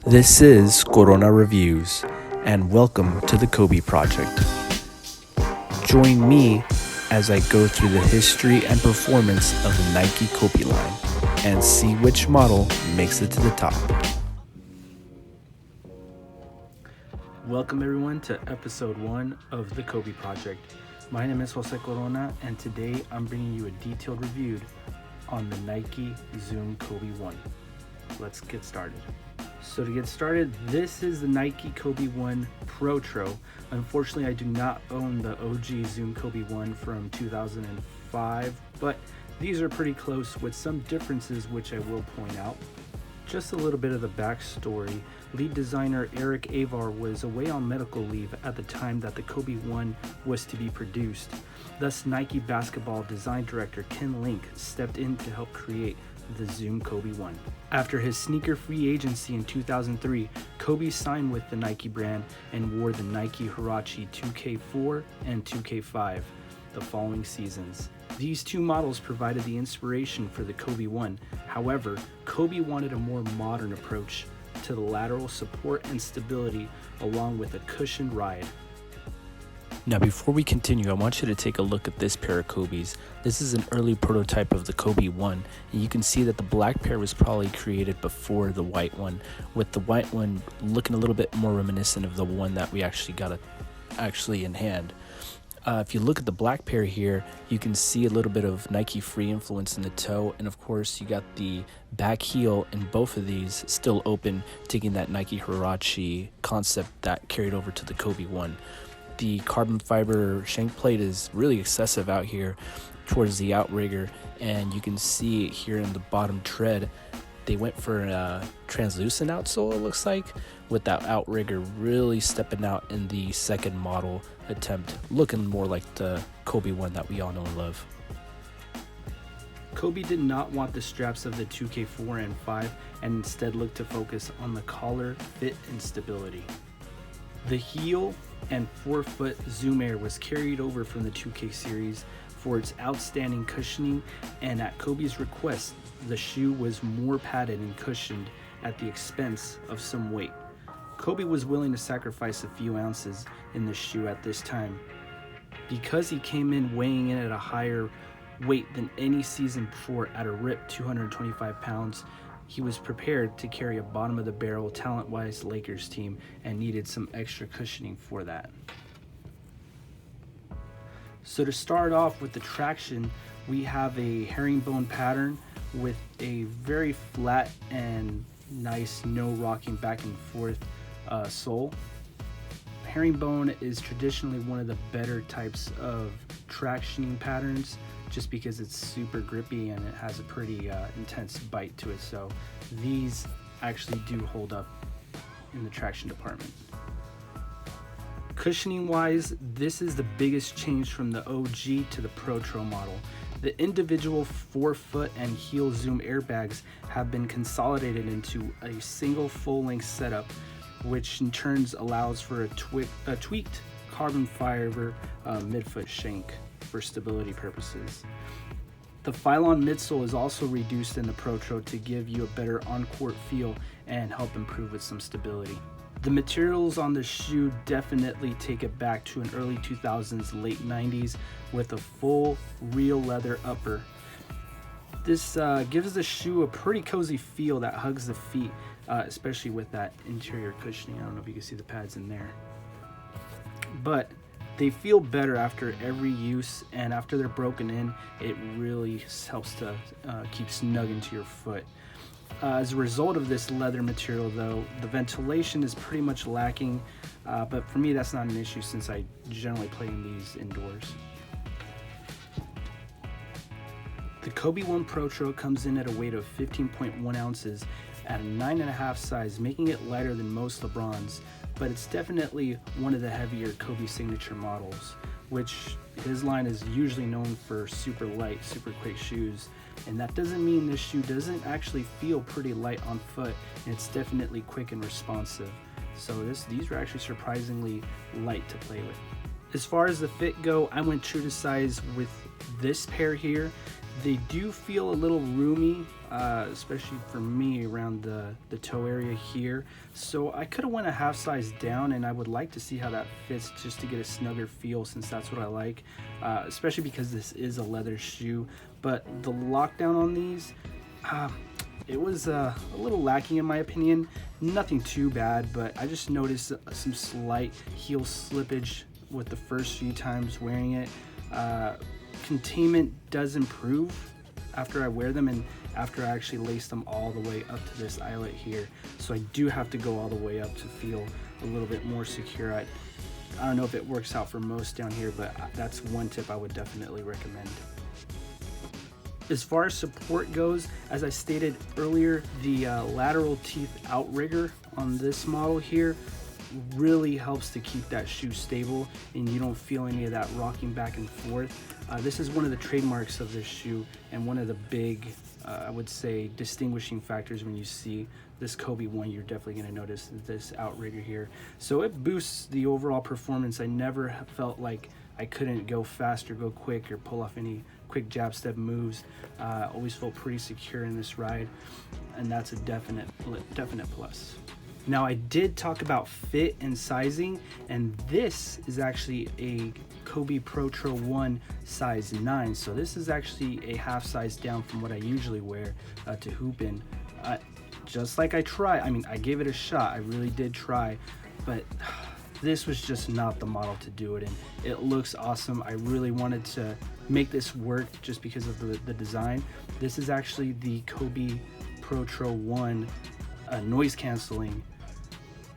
This is Corona Reviews, and welcome to the Kobe Project. Join me as I go through the history and performance of the Nike Kobe line and see which model makes it to the top. Welcome everyone to episode 1 of the Kobe Project. My name is Jose Corona, and today I'm bringing you a detailed review on the Nike Zoom Kobe 1. Let's get started. So to get started, this is the Nike Kobe 1 Protro. Unfortunately, I do not own the OG Zoom Kobe 1 from 2005, but these are pretty close with some differences which I will point out. Just a little bit of the backstory. Lead designer Eric Avar was away on medical leave at the time that the Kobe 1 was to be produced. Thus, Nike basketball design director Ken Link stepped in to help create the Zoom Kobe 1. After his sneaker free agency in 2003, Kobe signed with the Nike brand and wore the Nike Huarache 2K4 and 2K5 the following seasons. These two models provided the inspiration for the Kobe 1. However, Kobe wanted a more modern approach to the lateral support and stability along with a cushioned ride. Now before we continue, I want you to take a look at this pair of Kobe's. This is an early prototype of the Kobe 1, and you can see that the black pair was probably created before the white one, with the white one looking a little bit more reminiscent of the one that we actually got in hand. If you look at the black pair here, you can see a little bit of Nike Free influence in the toe, and of course you got the back heel in both of these still open, taking that Nike Huarache concept that carried over to the Kobe 1. The carbon fiber shank plate is really excessive out here towards the outrigger, and you can see it here in the bottom tread. They went for a translucent outsole, it looks like, with that outrigger really stepping out in the second model attempt, looking more like the Kobe 1 that we all know and love. Kobe did not want the straps of the 2K4 and 5 and instead looked to focus on the collar, fit, and stability. The heel and forefoot Zoom Air was carried over from the 2K series for its outstanding cushioning, and at Kobe's request, the shoe was more padded and cushioned at the expense of some weight. Kobe was willing to sacrifice a few ounces in the shoe at this time. Because he came in weighing in at a higher weight than any season before at a ripped 225 pounds, he was prepared to carry a bottom-of-the-barrel talent-wise Lakers team and needed some extra cushioning for that. So to start off with the traction, we have a herringbone pattern with a very flat and nice no rocking back and forth sole. Herringbone is traditionally one of the better types of tractioning patterns just because it's super grippy and it has a pretty intense bite to it, so these actually do hold up in the traction department. Cushioning wise, this is the biggest change from the OG to the Protro model. The individual forefoot and heel Zoom airbags have been consolidated into a single full-length setup, which in turn allows for a tweaked carbon fiber midfoot shank for stability purposes. The Phylon midsole is also reduced in the Protro to give you a better on-court feel and help improve with some stability. The materials on the shoe definitely take it back to an early 2000s, late 90s with a full real leather upper. This gives the shoe a pretty cozy feel that hugs the feet, especially with that interior cushioning. I don't know if you can see the pads in there, but they feel better after every use, and after they're broken in, it really helps to keep snug into your foot. As a result of this leather material though, the ventilation is pretty much lacking, but for me that's not an issue since I generally play in these indoors. The Kobe 1 Protro comes in at a weight of 15.1 ounces at a 9.5 size, making it lighter than most LeBrons, but it's definitely one of the heavier Kobe signature models, which his line is usually known for super light, super quick shoes. And that doesn't mean this shoe doesn't actually feel pretty light on foot, and it's definitely quick and responsive. So these are actually surprisingly light to play with. As far as the fit go, I went true to size with this pair here. They do feel a little roomy, especially for me around the toe area here. So I could have went a half size down, and I would like to see how that fits just to get a snugger feel, since that's what I like, especially because this is a leather shoe. But the lockdown on these, it was a little lacking in my opinion. Nothing too bad, but I just noticed some slight heel slippage with the first few times wearing it. Containment does improve after I wear them and after I actually lace them all the way up to this eyelet here. So I do have to go all the way up to feel a little bit more secure. I don't know if it works out for most down here, but that's one tip I would definitely recommend. As far as support goes, as I stated earlier, the lateral teeth outrigger on this model here really helps to keep that shoe stable and you don't feel any of that rocking back and forth. This is one of the trademarks of this shoe and one of the big, I would say, distinguishing factors. When you see this Kobe 1, you're definitely going to notice this outrigger here. So it boosts the overall performance. I never felt like I couldn't go fast or go quick or pull off any quick jab step moves. Always felt pretty secure in this ride, and that's a definite plus. Now, I did talk about fit and sizing, and this is actually a Kobe Protro 1 size 9. So this is actually a half size down from what I usually wear to hoop in. Just like I gave it a shot. I really did try, but this was just not the model to do it in. It looks awesome. I really wanted to make this work just because of the design. This is actually the Kobe Protro 1 noise canceling.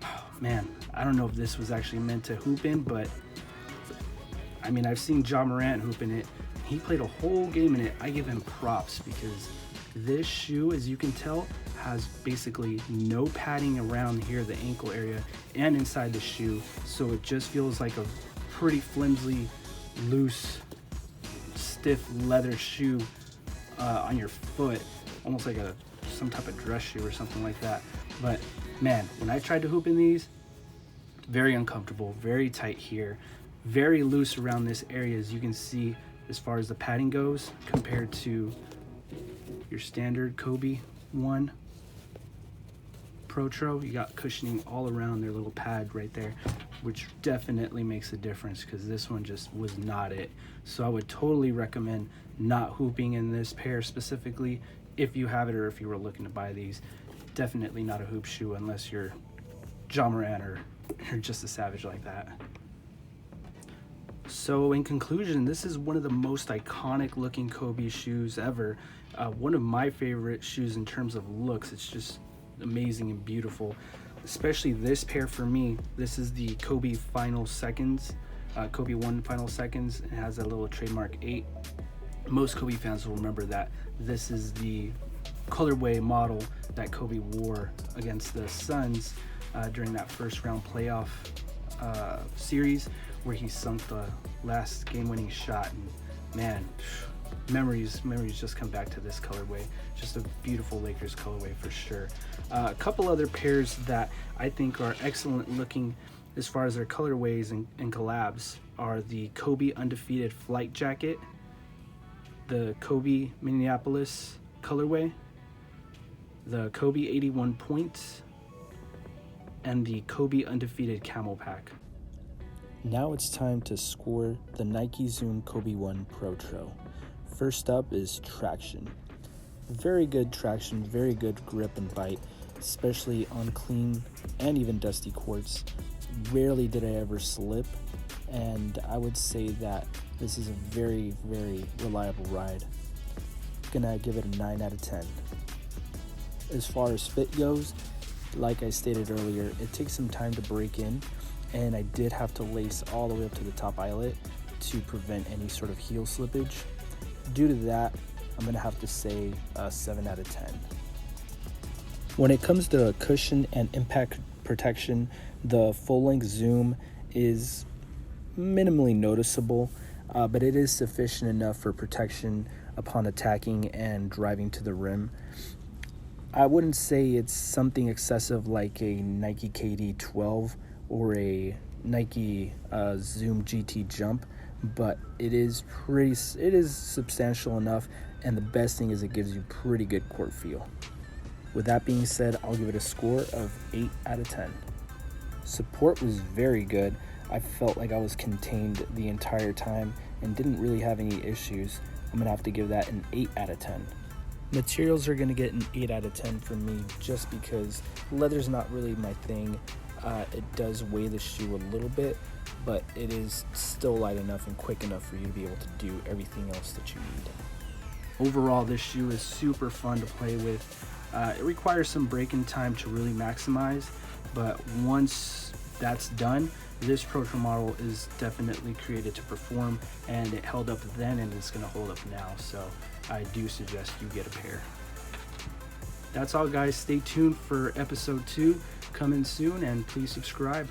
Oh, man, I don't know if this was actually meant to hoop in, but I mean, I've seen Ja Morant hoop in it. He played a whole game in it. I give him props because this shoe, as you can tell, has basically no padding around here, the ankle area and inside the shoe. So it just feels like a pretty flimsy, loose, stiff leather shoe on your foot, almost like some type of dress shoe or something like that. But man, when I tried to hoop in these, very uncomfortable, very tight here, very loose around this area, as you can see as far as the padding goes compared to your standard Kobe 1 Protro. You got cushioning all around their little pad right there, which definitely makes a difference because this one just was not it. So I would totally recommend not hooping in this pair specifically if you have it or if you were looking to buy these. Definitely not a hoop shoe unless you're Ja Morant or you're just a savage like that. So in conclusion, this is one of the most iconic looking Kobe shoes ever. One of my favorite shoes in terms of looks. It's just amazing and beautiful, especially this pair for me. This is the Kobe Final Seconds, Kobe 1 Final Seconds. It has a little trademark 8. Most Kobe fans will remember that this is the colorway model that Kobe wore against the Suns during that first round playoff series where he sunk the last game-winning shot. And man, memories just come back to this colorway. Just a beautiful Lakers colorway for sure. A couple other pairs that I think are excellent looking as far as their colorways and collabs are the Kobe Undefeated Flight Jacket, the Kobe Minneapolis colorway, the Kobe 81 Points, and the Kobe Undefeated Camel Pack. Now it's time to score the Nike Zoom Kobe 1 Protro. First up is traction. Very good traction, very good grip and bite, especially on clean and even dusty courts. Rarely did I ever slip, and I would say that this is a very, very reliable ride. Gonna give it a 9 out of 10. As far as fit goes, like I stated earlier, it takes some time to break in, and I did have to lace all the way up to the top eyelet to prevent any sort of heel slippage. Due to that, I'm gonna have to say a 7 out of 10. When it comes to cushion and impact protection, the full-length Zoom is minimally noticeable, but it is sufficient enough for protection upon attacking and driving to the rim. I wouldn't say it's something excessive like a Nike KD 12 or a Nike Zoom GT Jump, but it is substantial enough and the best thing is it gives you pretty good court feel. With that being said, I'll give it a score of 8 out of 10. Support was very good. I felt like I was contained the entire time and didn't really have any issues. I'm gonna have to give that an 8 out of 10. Materials are gonna get an 8 out of 10 from me just because leather's not really my thing. It does weigh the shoe a little bit, but it is still light enough and quick enough for you to be able to do everything else that you need. Overall, this shoe is super fun to play with. It requires some break-in time to really maximize, but once that's done, this Protro model is definitely created to perform, and it held up then and it's going to hold up now, so I do suggest you get a pair. That's all, guys. Stay tuned for episode 2 coming soon, and please subscribe.